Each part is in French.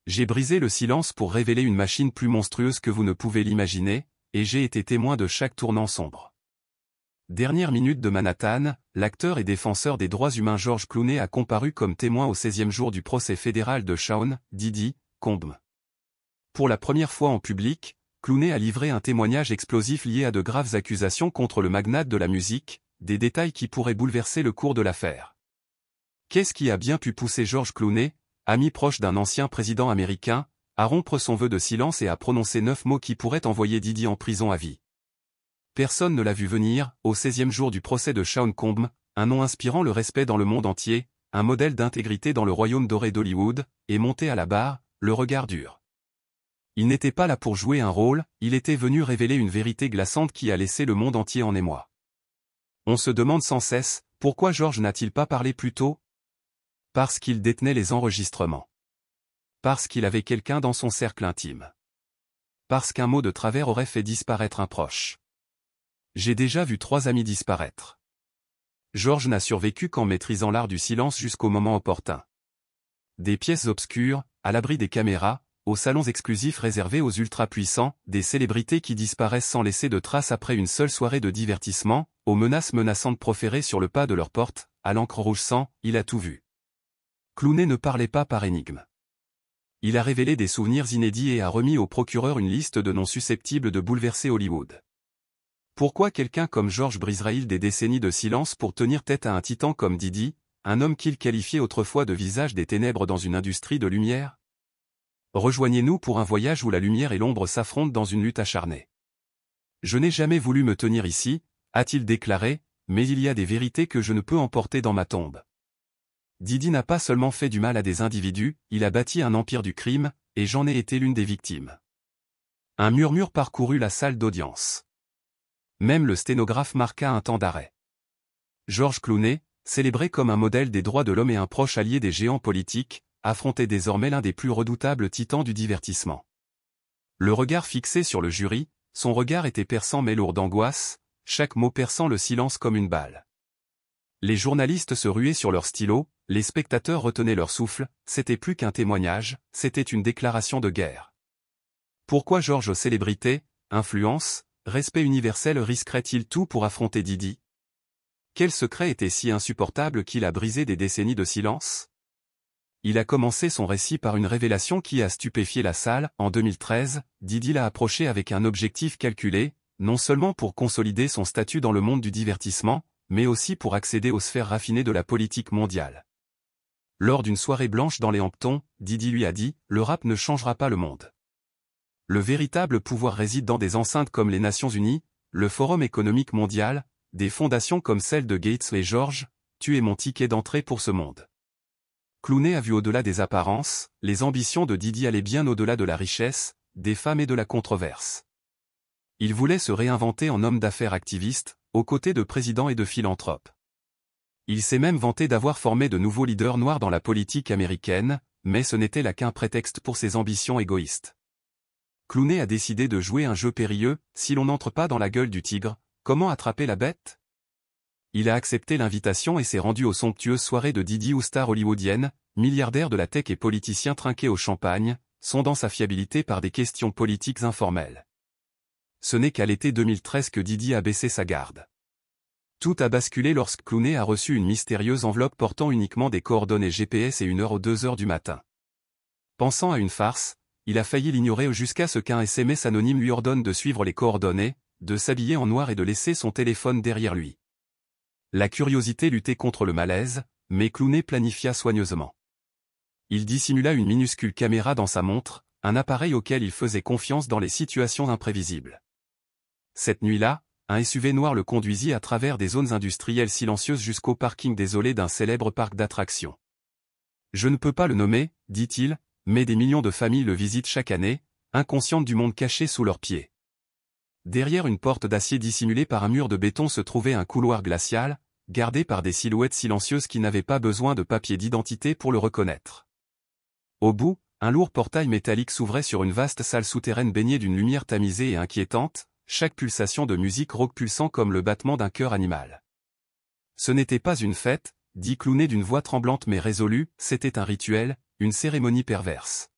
J'ai brisé le silence pour révéler une machine plus monstrueuse que vous ne pouvez l'imaginer, et j'ai été témoin de chaque tournant sombre. Dernière minute de Manhattan, l'acteur et défenseur des droits humains George Clooney a comparu comme témoin au 16e jour du procès fédéral de Sean Diddy Combs. Pour la première fois en public, Clooney a livré un témoignage explosif lié à de graves accusations contre le magnate de la musique, des détails qui pourraient bouleverser le cours de l'affaire. Qu'est-ce qui a bien pu pousser George Clooney, ami proche d'un ancien président américain, à rompre son vœu de silence et à prononcer 9 mots qui pourraient envoyer Diddy en prison à vie? Personne ne l'a vu venir, au 16e jour du procès de Sean Combs, un nom inspirant le respect dans le monde entier, un modèle d'intégrité dans le royaume doré d'Hollywood, et monté à la barre, le regard dur. Il n'était pas là pour jouer un rôle, il était venu révéler une vérité glaçante qui a laissé le monde entier en émoi. On se demande sans cesse, pourquoi George n'a-t-il pas parlé plus tôt? Parce qu'il détenait les enregistrements. Parce qu'il avait quelqu'un dans son cercle intime. Parce qu'un mot de travers aurait fait disparaître un proche. J'ai déjà vu 3 amis disparaître. George n'a survécu qu'en maîtrisant l'art du silence jusqu'au moment opportun. Des pièces obscures, à l'abri des caméras, aux salons exclusifs réservés aux ultra-puissants, des célébrités qui disparaissent sans laisser de traces après une seule soirée de divertissement, aux menaces menaçantes proférées sur le pas de leur porte, à l'encre rouge sang, il a tout vu. Clooney ne parlait pas par énigme. Il a révélé des souvenirs inédits et a remis au procureur une liste de noms susceptibles de bouleverser Hollywood. Pourquoi quelqu'un comme George briserait-il des décennies de silence pour tenir tête à un titan comme Diddy, un homme qu'il qualifiait autrefois de visage des ténèbres dans une industrie de lumière? Rejoignez-nous pour un voyage où la lumière et l'ombre s'affrontent dans une lutte acharnée. Je n'ai jamais voulu me tenir ici, a-t-il déclaré, mais il y a des vérités que je ne peux emporter dans ma tombe. Diddy n'a pas seulement fait du mal à des individus, il a bâti un empire du crime, et j'en ai été l'une des victimes. Un murmure parcourut la salle d'audience. Même le sténographe marqua un temps d'arrêt. George Clooney, célébré comme un modèle des droits de l'homme et un proche allié des géants politiques, affrontait désormais l'un des plus redoutables titans du divertissement. Le regard fixé sur le jury, son regard était perçant mais lourd d'angoisse, chaque mot perçant le silence comme une balle. Les journalistes se ruaient sur leurs stylos, les spectateurs retenaient leur souffle, c'était plus qu'un témoignage, c'était une déclaration de guerre. Pourquoi George célébrité, influence, respect universel risquerait-il tout pour affronter Diddy? Quel secret était si insupportable qu'il a brisé des décennies de silence? Il a commencé son récit par une révélation qui a stupéfié la salle. En 2013, Diddy l'a approché avec un objectif calculé, non seulement pour consolider son statut dans le monde du divertissement, mais aussi pour accéder aux sphères raffinées de la politique mondiale. Lors d'une soirée blanche dans les Hamptons, Diddy lui a dit « Le rap ne changera pas le monde. Le véritable pouvoir réside dans des enceintes comme les Nations Unies, le Forum économique mondial, des fondations comme celle de Gates et George, tu es mon ticket d'entrée pour ce monde. » Clooney a vu au-delà des apparences, les ambitions de Diddy allaient bien au-delà de la richesse, des femmes et de la controverse. Il voulait se réinventer en homme d'affaires activiste, aux côtés de présidents et de philanthropes. Il s'est même vanté d'avoir formé de nouveaux leaders noirs dans la politique américaine, mais ce n'était là qu'un prétexte pour ses ambitions égoïstes. Clooney a décidé de jouer un jeu périlleux, si l'on n'entre pas dans la gueule du tigre, comment attraper la bête? Il a accepté l'invitation et s'est rendu aux somptueuses soirées de Diddy ou star hollywoodienne, milliardaire de la tech et politicien trinqué au champagne, sondant sa fiabilité par des questions politiques informelles. Ce n'est qu'à l'été 2013 que Diddy a baissé sa garde. Tout a basculé lorsque Clooney a reçu une mystérieuse enveloppe portant uniquement des coordonnées GPS et une heure aux 2 heures du matin. Pensant à une farce, il a failli l'ignorer jusqu'à ce qu'un SMS anonyme lui ordonne de suivre les coordonnées, de s'habiller en noir et de laisser son téléphone derrière lui. La curiosité luttait contre le malaise, mais Clooney planifia soigneusement. Il dissimula une minuscule caméra dans sa montre, un appareil auquel il faisait confiance dans les situations imprévisibles. Cette nuit-là, un SUV noir le conduisit à travers des zones industrielles silencieuses jusqu'au parking désolé d'un célèbre parc d'attractions. Je ne peux pas le nommer, dit-il, mais des millions de familles le visitent chaque année, inconscientes du monde caché sous leurs pieds. Derrière une porte d'acier dissimulée par un mur de béton se trouvait un couloir glacial, gardé par des silhouettes silencieuses qui n'avaient pas besoin de papier d'identité pour le reconnaître. Au bout, un lourd portail métallique s'ouvrait sur une vaste salle souterraine baignée d'une lumière tamisée et inquiétante, chaque pulsation de musique rock pulsant comme le battement d'un cœur animal. Ce n'était pas une fête, dit Clooney d'une voix tremblante mais résolue, c'était un rituel, une cérémonie perverse.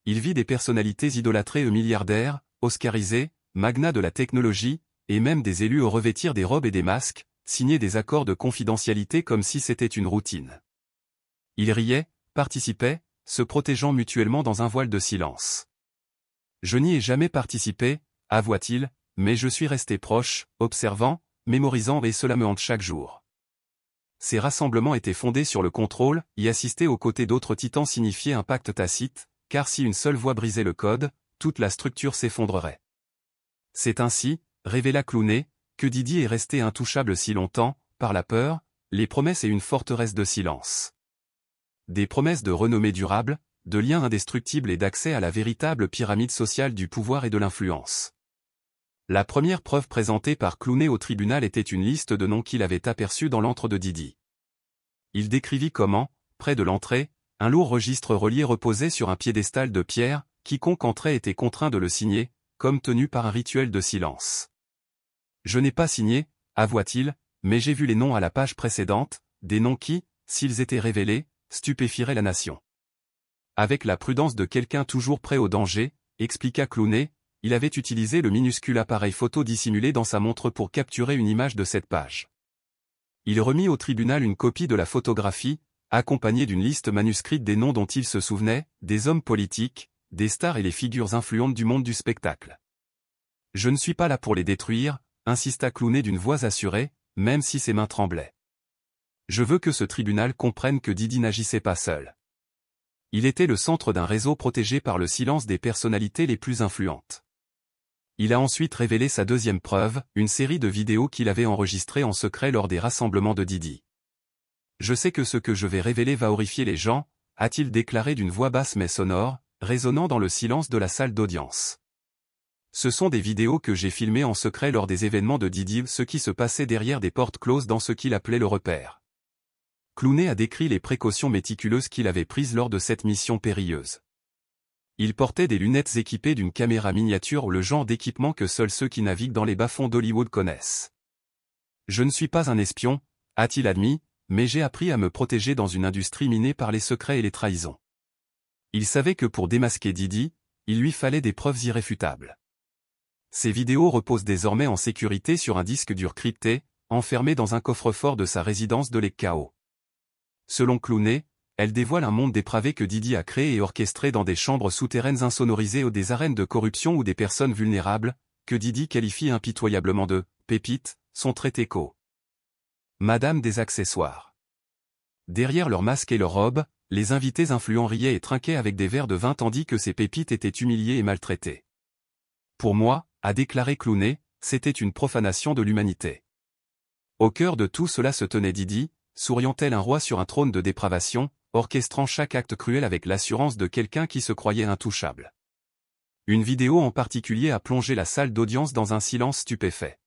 Il vit des personnalités idolâtrées milliardaires, oscarisés, magnats de la technologie, et même des élus au revêtir des robes et des masques, signer des accords de confidentialité comme si c'était une routine. Ils riaient, participaient, se protégeant mutuellement dans un voile de silence. Je n'y ai jamais participé, avoua-t-il, mais je suis resté proche, observant, mémorisant et cela me hante chaque jour. Ces rassemblements étaient fondés sur le contrôle, y assister aux côtés d'autres titans signifiait un pacte tacite, car si une seule voix brisait le code, toute la structure s'effondrerait. C'est ainsi, révéla Clooney, que Didi est resté intouchable si longtemps, par la peur, les promesses et une forteresse de silence. Des promesses de renommée durable, de liens indestructibles et d'accès à la véritable pyramide sociale du pouvoir et de l'influence. La première preuve présentée par Clooney au tribunal était une liste de noms qu'il avait aperçus dans l'antre de Didi. Il décrivit comment, près de l'entrée, un lourd registre relié reposait sur un piédestal de pierre, quiconque entrait était contraint de le signer, comme tenu par un rituel de silence. Je n'ai pas signé, avoua-t-il, mais j'ai vu les noms à la page précédente, des noms qui, s'ils étaient révélés, stupéfieraient la nation. Avec la prudence de quelqu'un toujours prêt au danger, expliqua Clooney, il avait utilisé le minuscule appareil photo dissimulé dans sa montre pour capturer une image de cette page. Il remit au tribunal une copie de la photographie, accompagnée d'une liste manuscrite des noms dont il se souvenait, des hommes politiques, des stars et les figures influentes du monde du spectacle. Je ne suis pas là pour les détruire, insista Clooney d'une voix assurée, même si ses mains tremblaient. Je veux que ce tribunal comprenne que Didi n'agissait pas seul. Il était le centre d'un réseau protégé par le silence des personnalités les plus influentes. Il a ensuite révélé sa deuxième preuve, une série de vidéos qu'il avait enregistrées en secret lors des rassemblements de Didi. Je sais que ce que je vais révéler va horrifier les gens, a-t-il déclaré d'une voix basse mais sonore, résonnant dans le silence de la salle d'audience. Ce sont des vidéos que j'ai filmées en secret lors des événements de Didi, ce qui se passait derrière des portes closes dans ce qu'il appelait le repère. Clooney a décrit les précautions méticuleuses qu'il avait prises lors de cette mission périlleuse. Il portait des lunettes équipées d'une caméra miniature, le genre d'équipement que seuls ceux qui naviguent dans les bas-fonds d'Hollywood connaissent. Je ne suis pas un espion, a-t-il admis, mais j'ai appris à me protéger dans une industrie minée par les secrets et les trahisons. Il savait que pour démasquer Didi, il lui fallait des preuves irréfutables. Ces vidéos reposent désormais en sécurité sur un disque dur crypté, enfermé dans un coffre-fort de sa résidence de Lake Kao. Selon Clooney, elle dévoile un monde dépravé que Didi a créé et orchestré dans des chambres souterraines insonorisées ou des arènes de corruption où des personnes vulnérables, que Didi qualifie impitoyablement de « pépites », sont traitées Madame des accessoires. Derrière leurs masques et leurs robes, les invités influents riaient et trinquaient avec des verres de vin tandis que ces pépites étaient humiliées et maltraitées. Pour moi, a déclaré Clooney, c'était une profanation de l'humanité. Au cœur de tout cela se tenait Didi, souriant tel un roi sur un trône de dépravation, orchestrant chaque acte cruel avec l'assurance de quelqu'un qui se croyait intouchable. Une vidéo en particulier a plongé la salle d'audience dans un silence stupéfait.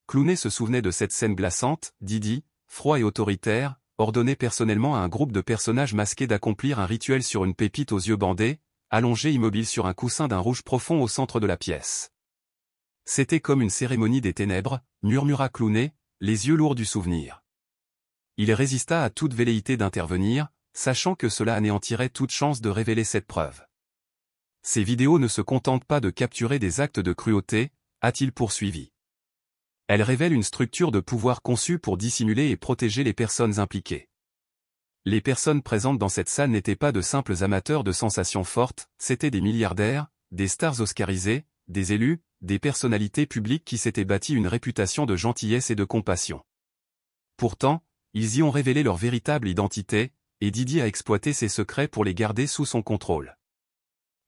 Clooney se souvenait de cette scène glaçante, Didi, froid et autoritaire, ordonnait personnellement à un groupe de personnages masqués d'accomplir un rituel sur une pépite aux yeux bandés, allongé immobile sur un coussin d'un rouge profond au centre de la pièce. C'était comme une cérémonie des ténèbres, murmura Clooney, les yeux lourds du souvenir. Il résista à toute velléité d'intervenir, sachant que cela anéantirait toute chance de révéler cette preuve. Ces vidéos ne se contentent pas de capturer des actes de cruauté, a-t-il poursuivi. Elles révèlent une structure de pouvoir conçue pour dissimuler et protéger les personnes impliquées. Les personnes présentes dans cette salle n'étaient pas de simples amateurs de sensations fortes, c'étaient des milliardaires, des stars oscarisées, des élus, des personnalités publiques qui s'étaient bâties une réputation de gentillesse et de compassion. Pourtant, ils y ont révélé leur véritable identité, et Didi a exploité ces secrets pour les garder sous son contrôle.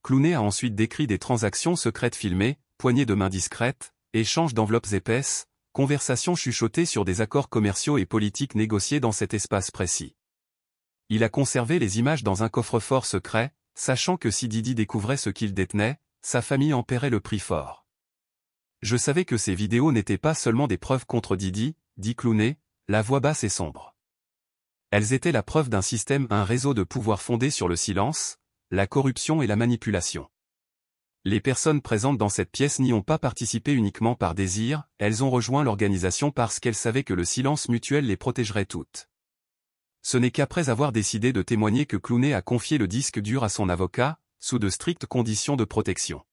Clooney a ensuite décrit des transactions secrètes filmées, poignées de main discrètes, échanges d'enveloppes épaisses, conversations chuchotées sur des accords commerciaux et politiques négociés dans cet espace précis. Il a conservé les images dans un coffre-fort secret, sachant que si Didi découvrait ce qu'il détenait, sa famille en paierait le prix fort. Je savais que ces vidéos n'étaient pas seulement des preuves contre Didi, dit Clooney, la voix basse et sombre. Elles étaient la preuve d'un système, un réseau de pouvoir fondé sur le silence, la corruption et la manipulation. Les personnes présentes dans cette pièce n'y ont pas participé uniquement par désir, elles ont rejoint l'organisation parce qu'elles savaient que le silence mutuel les protégerait toutes. Ce n'est qu'après avoir décidé de témoigner que Clooney a confié le disque dur à son avocat, sous de strictes conditions de protection.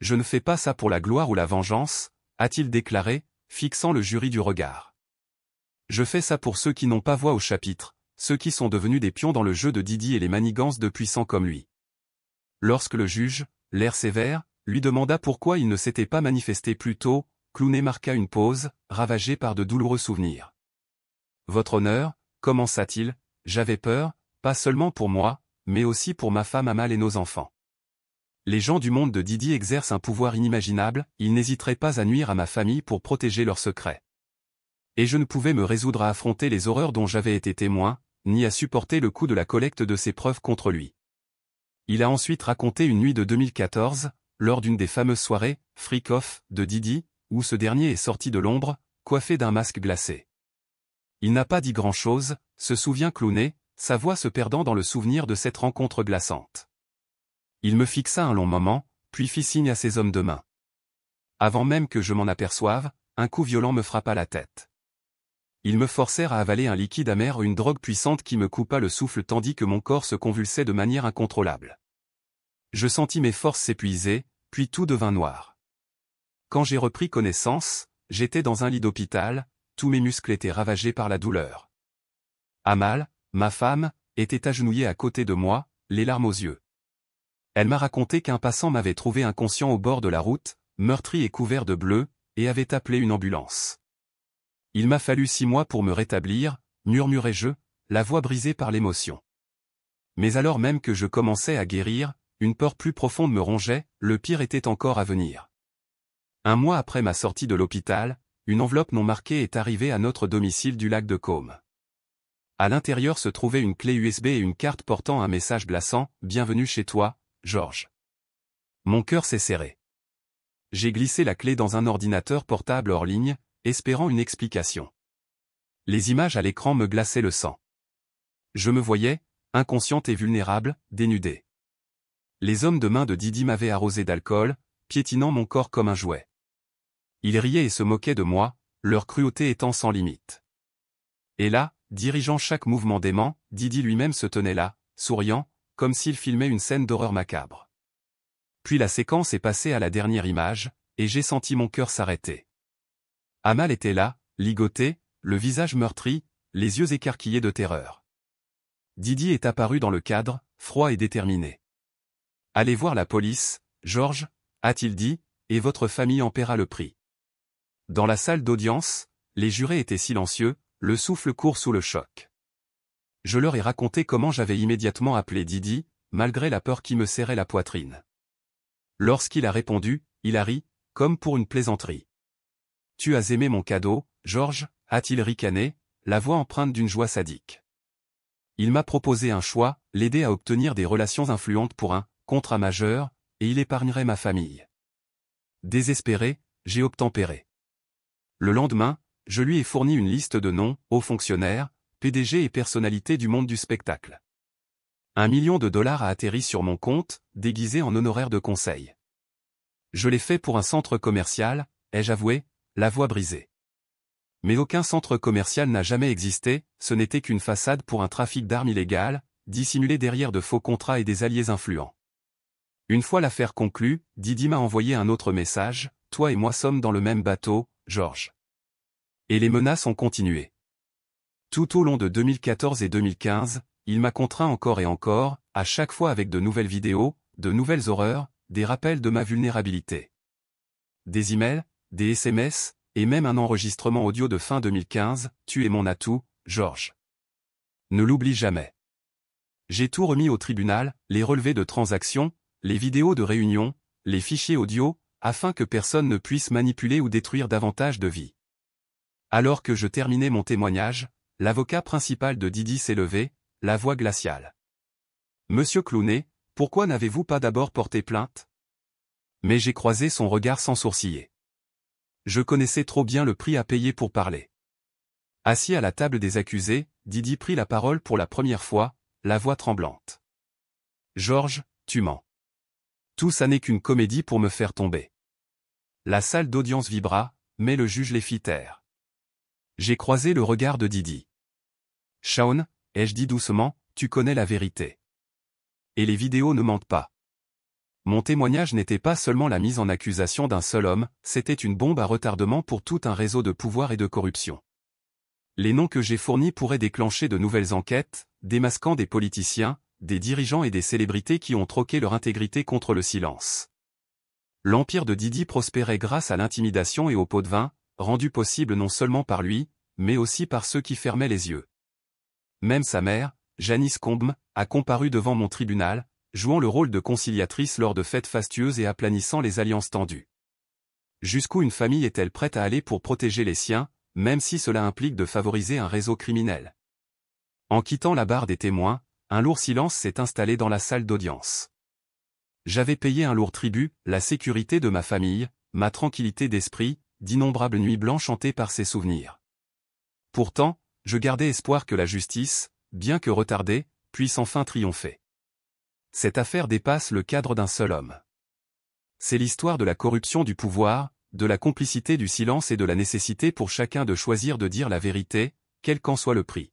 Je ne fais pas ça pour la gloire ou la vengeance, a-t-il déclaré, fixant le jury du regard. Je fais ça pour ceux qui n'ont pas voix au chapitre, ceux qui sont devenus des pions dans le jeu de Didi et les manigances de puissants comme lui. Lorsque le juge, l'air sévère, lui demanda pourquoi il ne s'était pas manifesté plus tôt, Clooney marqua une pause, ravagée par de douloureux souvenirs. Votre honneur, commença-t-il, j'avais peur, pas seulement pour moi, mais aussi pour ma femme Amal et nos enfants. Les gens du monde de Didi exercent un pouvoir inimaginable, ils n'hésiteraient pas à nuire à ma famille pour protéger leurs secrets. Et je ne pouvais me résoudre à affronter les horreurs dont j'avais été témoin, ni à supporter le coup de la collecte de ses preuves contre lui. Il a ensuite raconté une nuit de 2014, lors d'une des fameuses soirées, Freak Off, de Didi, où ce dernier est sorti de l'ombre, coiffé d'un masque glacé. Il n'a pas dit grand-chose, se souvient Clooney, sa voix se perdant dans le souvenir de cette rencontre glaçante. Il me fixa un long moment, puis fit signe à ses hommes de main. Avant même que je m'en aperçoive, un coup violent me frappa la tête. Ils me forcèrent à avaler un liquide amer ou une drogue puissante qui me coupa le souffle tandis que mon corps se convulsait de manière incontrôlable. Je sentis mes forces s'épuiser, puis tout devint noir. Quand j'ai repris connaissance, j'étais dans un lit d'hôpital, tous mes muscles étaient ravagés par la douleur. Amal, ma femme, était agenouillée à côté de moi, les larmes aux yeux. Elle m'a raconté qu'un passant m'avait trouvé inconscient au bord de la route, meurtri et couvert de bleu, et avait appelé une ambulance. Il m'a fallu 6 mois pour me rétablir, murmurai-je, la voix brisée par l'émotion. Mais alors même que je commençais à guérir, une peur plus profonde me rongeait, le pire était encore à venir. 1 mois après ma sortie de l'hôpital, une enveloppe non marquée est arrivée à notre domicile du lac de Caume. À l'intérieur se trouvait une clé USB et une carte portant un message glaçant, « Bienvenue chez toi, George ». Mon cœur s'est serré. J'ai glissé la clé dans un ordinateur portable hors ligne, espérant une explication. Les images à l'écran me glaçaient le sang. Je me voyais, inconsciente et vulnérable, dénudée. Les hommes de main de Didi m'avaient arrosé d'alcool, piétinant mon corps comme un jouet. Ils riaient et se moquaient de moi, leur cruauté étant sans limite. Et là, dirigeant chaque mouvement dément, Didi lui-même se tenait là, souriant, comme s'il filmait une scène d'horreur macabre. Puis la séquence est passée à la dernière image, et j'ai senti mon cœur s'arrêter. Amal était là, ligotée, le visage meurtri, les yeux écarquillés de terreur. Didi est apparu dans le cadre, froid et déterminé. « Allez voir la police, George, a-t-il dit, et votre famille en paiera le prix. » Dans la salle d'audience, les jurés étaient silencieux, le souffle court sous le choc. Je leur ai raconté comment j'avais immédiatement appelé Didi, malgré la peur qui me serrait la poitrine. Lorsqu'il a répondu, il a ri, comme pour une plaisanterie. « Tu as aimé mon cadeau, George » a-t-il ricané, la voix empreinte d'une joie sadique. Il m'a proposé un choix, l'aider à obtenir des relations influentes pour un contrat majeur, et il épargnerait ma famille. Désespéré, j'ai obtempéré. Le lendemain, je lui ai fourni une liste de noms, hauts fonctionnaires, PDG et personnalités du monde du spectacle. $1 million a atterri sur mon compte, déguisé en honoraire de conseil. Je l'ai fait pour un centre commercial, ai-je avoué, la voix brisée. Mais aucun centre commercial n'a jamais existé, ce n'était qu'une façade pour un trafic d'armes illégales, dissimulé derrière de faux contrats et des alliés influents. Une fois l'affaire conclue, Didi m'a envoyé un autre message, « Toi et moi sommes dans le même bateau, George. » Et les menaces ont continué. Tout au long de 2014 et 2015, il m'a contraint encore et encore, à chaque fois avec de nouvelles vidéos, de nouvelles horreurs, des rappels de ma vulnérabilité. Des emails, des SMS, et même un enregistrement audio de fin 2015, « Tu es mon atout, George. » Ne l'oublie jamais. J'ai tout remis au tribunal, les relevés de transactions, les vidéos de réunions, les fichiers audio, afin que personne ne puisse manipuler ou détruire davantage de vies. Alors que je terminais mon témoignage, l'avocat principal de Didi s'est levé, la voix glaciale. « Monsieur Clooney, pourquoi n'avez-vous pas d'abord porté plainte ?» Mais j'ai croisé son regard sans sourciller. Je connaissais trop bien le prix à payer pour parler. Assis à la table des accusés, Didi prit la parole pour la première fois, la voix tremblante. « George, tu mens. Tout ça n'est qu'une comédie pour me faire tomber. » La salle d'audience vibra, mais le juge les fit taire. J'ai croisé le regard de Didi. « Shaun, ai-je dit doucement, tu connais la vérité. Et les vidéos ne mentent pas. Mon témoignage n'était pas seulement la mise en accusation d'un seul homme, c'était une bombe à retardement pour tout un réseau de pouvoir et de corruption. Les noms que j'ai fournis pourraient déclencher de nouvelles enquêtes, démasquant des politiciens, des dirigeants et des célébrités qui ont troqué leur intégrité contre le silence. L'empire de Didi prospérait grâce à l'intimidation et au pot de vin, rendu possible non seulement par lui, mais aussi par ceux qui fermaient les yeux. Même sa mère, Janice Combes, a comparu devant mon tribunal, jouant le rôle de conciliatrice lors de fêtes fastueuses et aplanissant les alliances tendues. Jusqu'où une famille est-elle prête à aller pour protéger les siens, même si cela implique de favoriser un réseau criminel? En quittant la barre des témoins, un lourd silence s'est installé dans la salle d'audience. J'avais payé un lourd tribut, la sécurité de ma famille, ma tranquillité d'esprit, d'innombrables nuits blanches hantées par ces souvenirs. Pourtant, je gardais espoir que la justice, bien que retardée, puisse enfin triompher. Cette affaire dépasse le cadre d'un seul homme. C'est l'histoire de la corruption du pouvoir, de la complicité du silence et de la nécessité pour chacun de choisir de dire la vérité, quel qu'en soit le prix.